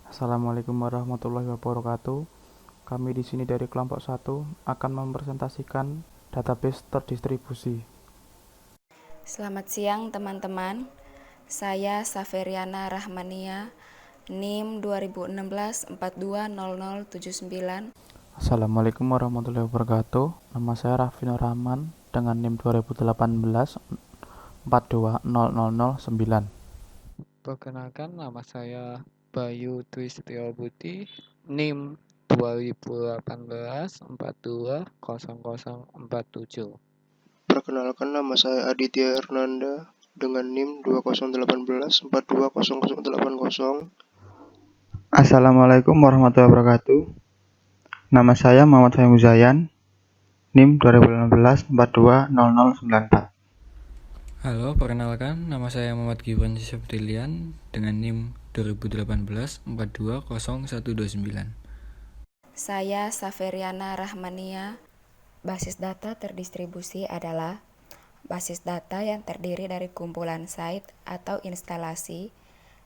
Assalamualaikum warahmatullahi wabarakatuh. Kami di sini dari kelompok satu akan mempresentasikan database terdistribusi. Selamat siang teman-teman. Saya Saferiana Rahmania, NIM 2016 420079. Assalamualaikum warahmatullahi wabarakatuh. Nama saya Raffi Nur Rahman dengan NIM 2018 4200009. Perkenalkan, nama saya Bayu Twistio Budi, NIM 2018 420047. Perkenalkan, nama saya Aditya Hernanda dengan NIM 2018 420080. Assalamualaikum warahmatullahi wabarakatuh. Nama saya Muhammad Fahmi Zayan, NIM 2016 420094. Halo, perkenalkan, nama saya Muhammad Gibran Syafrilian dengan NIM 2018 420129. Saya Saferiana Rahmania. Basis data terdistribusi adalah basis data yang terdiri dari kumpulan site atau instalasi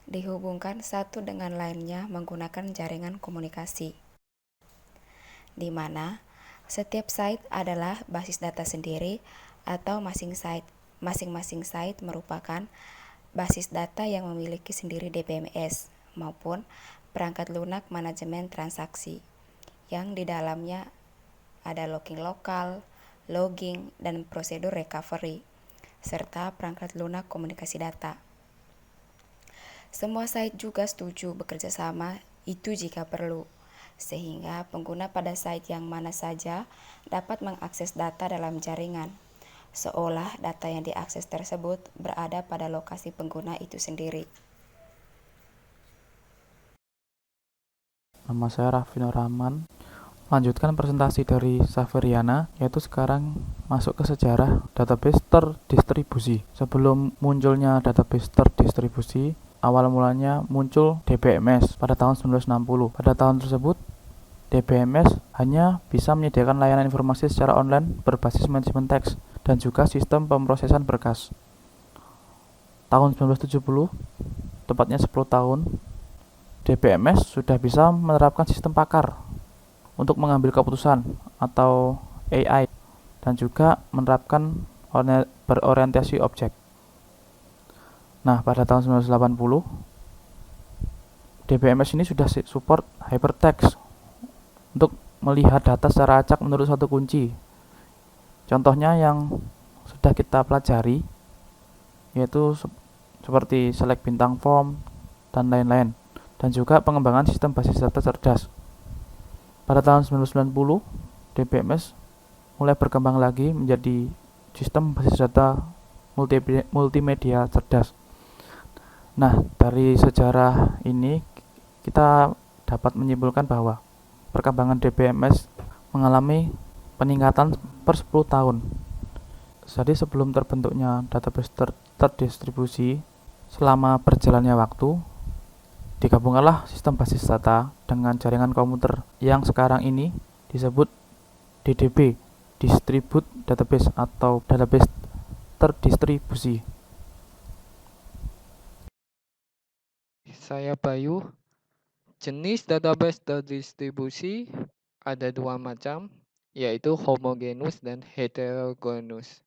dihubungkan satu dengan lainnya menggunakan jaringan komunikasi, di mana setiap site adalah basis data sendiri atau masing-masing site merupakan basis data yang memiliki sendiri DBMS maupun perangkat lunak manajemen transaksi yang di dalamnya ada login lokal, logging, dan prosedur recovery, serta perangkat lunak komunikasi data. Semua site juga setuju bekerja sama itu jika perlu, sehingga pengguna pada site yang mana saja dapat mengakses data dalam jaringan, seolah data yang diakses tersebut berada pada lokasi pengguna itu sendiri. Nama saya Raffi Nur Rahman. Lanjutkan presentasi dari Saferiana, yaitu sekarang masuk ke sejarah database terdistribusi. Sebelum munculnya database terdistribusi, awal mulanya muncul DBMS pada tahun 1960. Pada tahun tersebut, DBMS hanya bisa menyediakan layanan informasi secara online berbasis manajemen teks dan juga sistem pemrosesan berkas. Tahun 1970, tepatnya 10 tahun, DBMS sudah bisa menerapkan sistem pakar untuk mengambil keputusan atau AI dan juga menerapkan berorientasi objek. Nah, pada tahun 1980, DBMS ini sudah support hypertext untuk melihat data secara acak menurut satu kunci. Contohnya yang sudah kita pelajari yaitu seperti select bintang form dan lain-lain, dan juga pengembangan sistem basis data cerdas. Pada tahun 1990, DBMS mulai berkembang lagi menjadi sistem basis data multimedia cerdas. Nah, dari sejarah ini kita dapat menyimpulkan bahwa perkembangan DBMS mengalami peningkatan per 10 tahun. Jadi sebelum terbentuknya database terdistribusi, selama berjalannya waktu, digabungkanlah sistem basis data dengan jaringan komputer yang sekarang ini disebut DDB, Distribute Database atau database terdistribusi. Saya Bayu. Jenis database terdistribusi ada dua macam, yaitu homogeneous dan heterogeneous.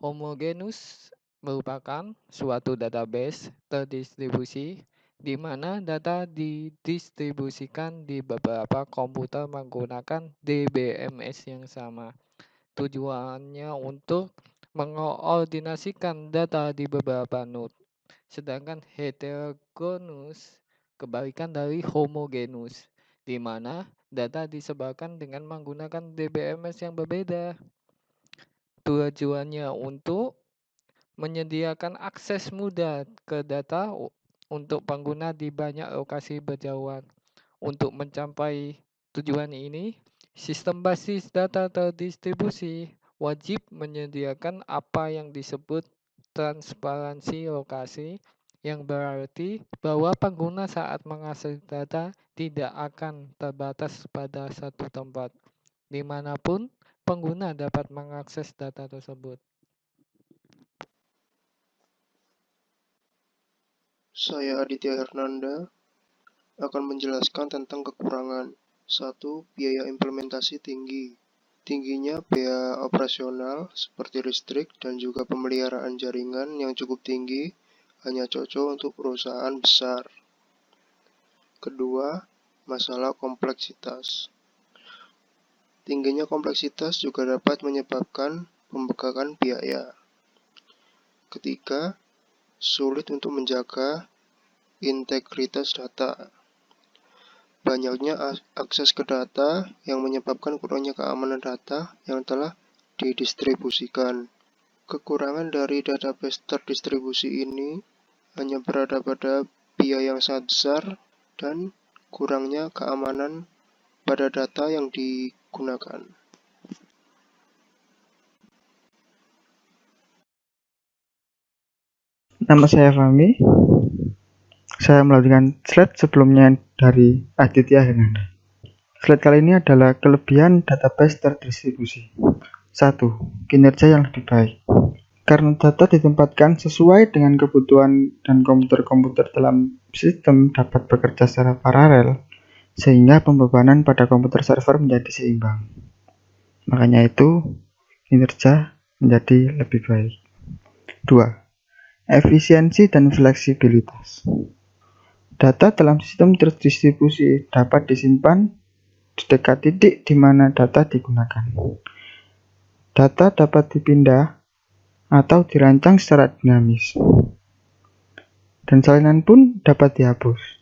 Homogeneous merupakan suatu database terdistribusi di mana data didistribusikan di beberapa komputer menggunakan DBMS yang sama. Tujuannya untuk mengoordinasikan data di beberapa node. Sedangkan heterogeneous kebalikan dari homogeneous, di mana data disebarkan dengan menggunakan DBMS yang berbeda. Tujuannya untuk menyediakan akses mudah ke data untuk pengguna di banyak lokasi berjauhan. Untuk mencapai tujuan ini, sistem basis data terdistribusi wajib menyediakan apa yang disebut transparansi lokasi, yang berarti bahwa pengguna saat mengakses data tidak akan terbatas pada satu tempat, dimanapun pengguna dapat mengakses data tersebut. Saya Aditya Hernanda akan menjelaskan tentang kekurangan. 1. Biaya implementasi tinggi. Tingginya biaya operasional seperti listrik dan juga pemeliharaan jaringan yang cukup tinggi hanya cocok untuk perusahaan besar. Kedua, masalah kompleksitas. Tingginya kompleksitas juga dapat menyebabkan pembengkakan biaya. Ketiga, sulit untuk menjaga integritas data. Banyaknya akses ke data yang menyebabkan kurangnya keamanan data yang telah didistribusikan. Kekurangan dari database terdistribusi ini hanya berada pada biaya yang sangat besar dan kurangnya keamanan pada data yang digunakan. Nama saya Fahmi. Saya melanjutkan slide sebelumnya dari Aditya Hernanda. Slide kali ini adalah kelebihan database terdistribusi. 1. Kinerja yang lebih baik. Karena data ditempatkan sesuai dengan kebutuhan dan komputer-komputer dalam sistem dapat bekerja secara paralel, sehingga pembebanan pada komputer server menjadi seimbang. Makanya itu, kinerja menjadi lebih baik. 2. Efisiensi dan fleksibilitas. Data dalam sistem terdistribusi dapat disimpan di dekat titik di mana data digunakan. Data dapat dipindah atau dirancang secara dinamis. Dan salinan pun dapat dihapus.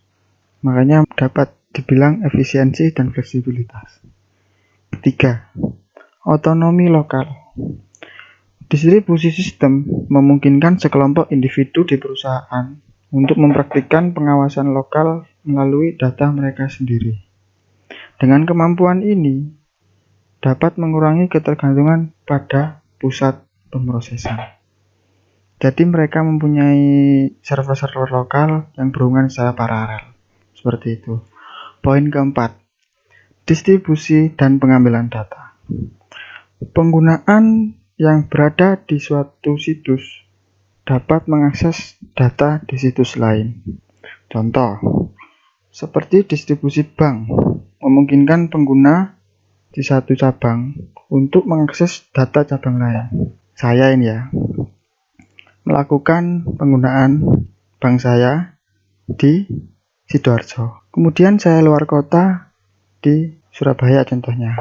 Makanya dapat dibilang efisiensi dan fleksibilitas. 3. Otonomi lokal. Distribusi sistem memungkinkan sekelompok individu di perusahaan untuk mempraktikkan pengawasan lokal melalui data mereka sendiri. Dengan kemampuan ini, dapat mengurangi ketergantungan pada pusat pemrosesan. Jadi mereka mempunyai server-server lokal yang berhubungan secara paralel. Seperti itu. Poin keempat, distribusi dan pengambilan data. Penggunaan yang berada di suatu situs dapat mengakses data di situs lain. Contoh, seperti distribusi bank, memungkinkan pengguna di satu cabang untuk mengakses data cabang lain. Saya ini ya, melakukan penggunaan bank saya di Sidoarjo. Kemudian saya luar kota di Surabaya contohnya.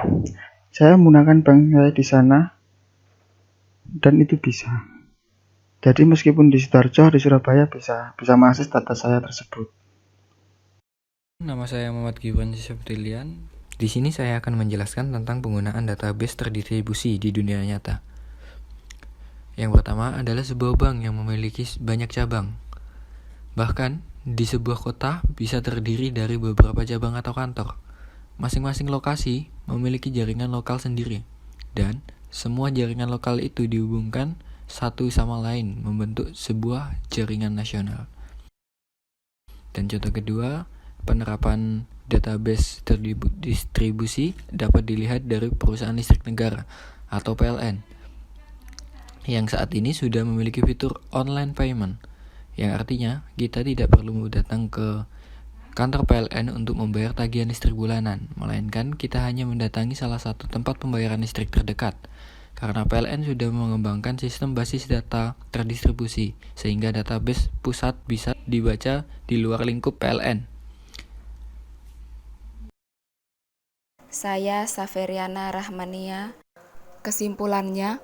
Saya menggunakan bank saya di sana dan itu bisa. Jadi meskipun di Sidoarjo, di Surabaya bisa mengakses data saya tersebut. Nama saya Muhammad Gibran Septilian. Di sini saya akan menjelaskan tentang penggunaan database terdistribusi di dunia nyata. Yang pertama adalah sebuah bank yang memiliki banyak cabang. Bahkan, di sebuah kota bisa terdiri dari beberapa cabang atau kantor. Masing-masing lokasi memiliki jaringan lokal sendiri. Dan semua jaringan lokal itu dihubungkan satu sama lain membentuk sebuah jaringan nasional. Dan contoh kedua, penerapan database terdistribusi dapat dilihat dari perusahaan listrik negara atau PLN yang saat ini sudah memiliki fitur online payment, yang artinya kita tidak perlu datang ke kantor PLN untuk membayar tagihan listrik bulanan, melainkan kita hanya mendatangi salah satu tempat pembayaran listrik terdekat. Karena PLN sudah mengembangkan sistem basis data terdistribusi, sehingga database pusat bisa dibaca di luar lingkup PLN. Saya Saferiana Rahmania. Kesimpulannya,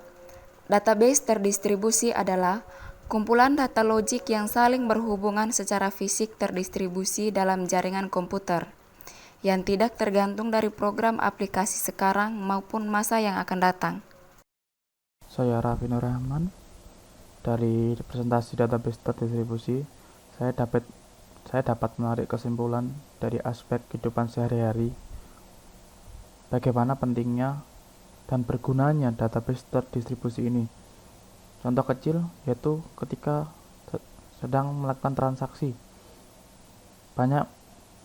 database terdistribusi adalah kumpulan data logik yang saling berhubungan secara fisik terdistribusi dalam jaringan komputer, yang tidak tergantung dari program aplikasi sekarang maupun masa yang akan datang. Saya Raffi Nur Rahman. Dari presentasi database terdistribusi, saya dapat menarik kesimpulan dari aspek kehidupan sehari-hari, bagaimana pentingnya dan bergunanya database terdistribusi ini. Contoh kecil yaitu ketika sedang melakukan transaksi. Banyak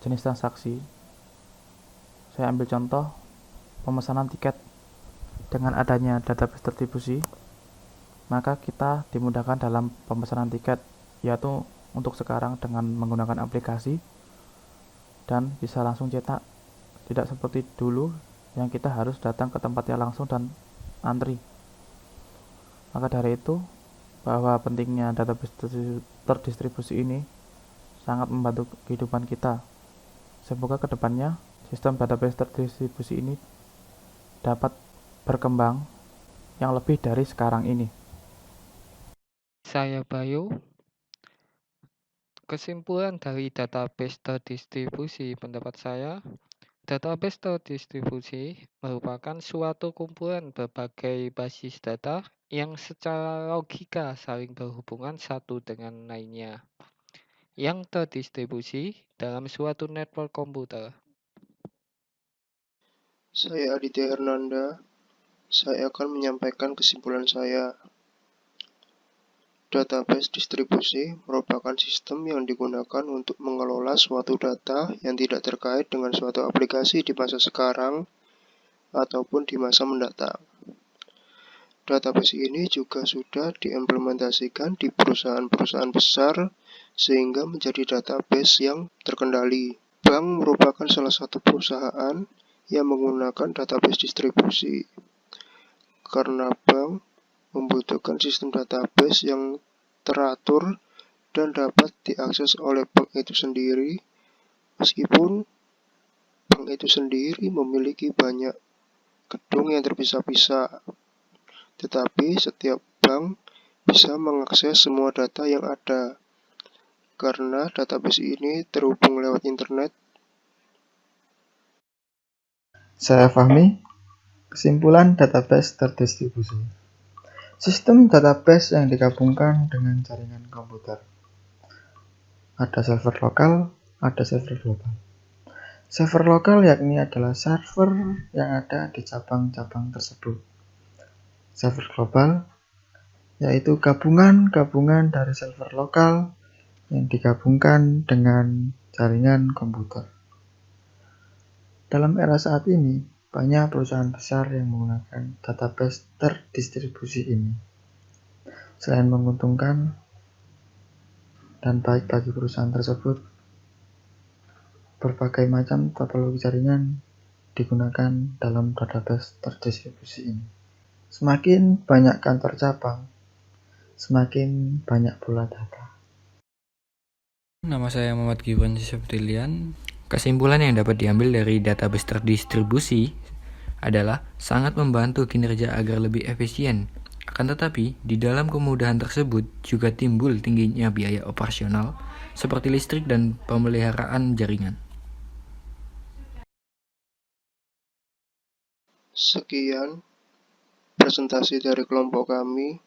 jenis transaksi. Saya ambil contoh pemesanan tiket. Dengan adanya database terdistribusi, maka kita dimudahkan dalam pemesanan tiket, yaitu untuk sekarang dengan menggunakan aplikasi dan bisa langsung cetak, tidak seperti dulu yang kita harus datang ke tempatnya langsung dan antri. Maka dari itu, bahwa pentingnya database terdistribusi ini sangat membantu kehidupan kita. Semoga kedepannya sistem database terdistribusi ini dapat berkembang yang lebih dari sekarang ini. Saya Bayu. Kesimpulan dari database terdistribusi pendapat saya, database terdistribusi merupakan suatu kumpulan berbagai basis data yang secara logika saling berhubungan satu dengan lainnya, yang terdistribusi dalam suatu network komputer. Saya Aditya Hernanda. Saya akan menyampaikan kesimpulan saya. Database distribusi merupakan sistem yang digunakan untuk mengelola suatu data yang tidak terkait dengan suatu aplikasi di masa sekarang ataupun di masa mendatang. Database ini juga sudah diimplementasikan di perusahaan-perusahaan besar sehingga menjadi database yang terkendali. Bank merupakan salah satu perusahaan yang menggunakan database distribusi. Karena bank membutuhkan sistem database yang teratur dan dapat diakses oleh bank itu sendiri, meskipun bank itu sendiri memiliki banyak gedung yang terpisah-pisah. Tetapi setiap bank bisa mengakses semua data yang ada. Karena database ini terhubung lewat internet. Saya Fahmi. Kesimpulan database terdistribusi. Sistem database yang digabungkan dengan jaringan komputer. Ada server lokal, ada server global. Server lokal yakni adalah server yang ada di cabang-cabang tersebut. Server global yaitu gabungan-gabungan dari server lokal yang digabungkan dengan jaringan komputer. Dalam era saat ini, banyak perusahaan besar yang menggunakan database terdistribusi ini. Selain menguntungkan dan baik bagi perusahaan tersebut, berbagai macam topologi jaringan digunakan dalam database terdistribusi ini. Semakin banyak kantor cabang, semakin banyak pula data. Nama saya Muhammad Giwan Septilian. Kesimpulan yang dapat diambil dari database terdistribusi adalah sangat membantu kinerja agar lebih efisien. Akan tetapi, di dalam kemudahan tersebut juga timbul tingginya biaya operasional seperti listrik dan pemeliharaan jaringan. Sekian presentasi dari kelompok kami.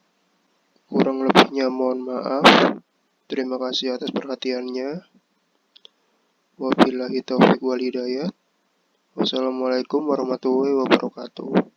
Kurang lebihnya mohon maaf. Terima kasih atas perhatiannya. Wabillahi taufiq wal hidayah. Wassalamualaikum warahmatullahi wabarakatuh.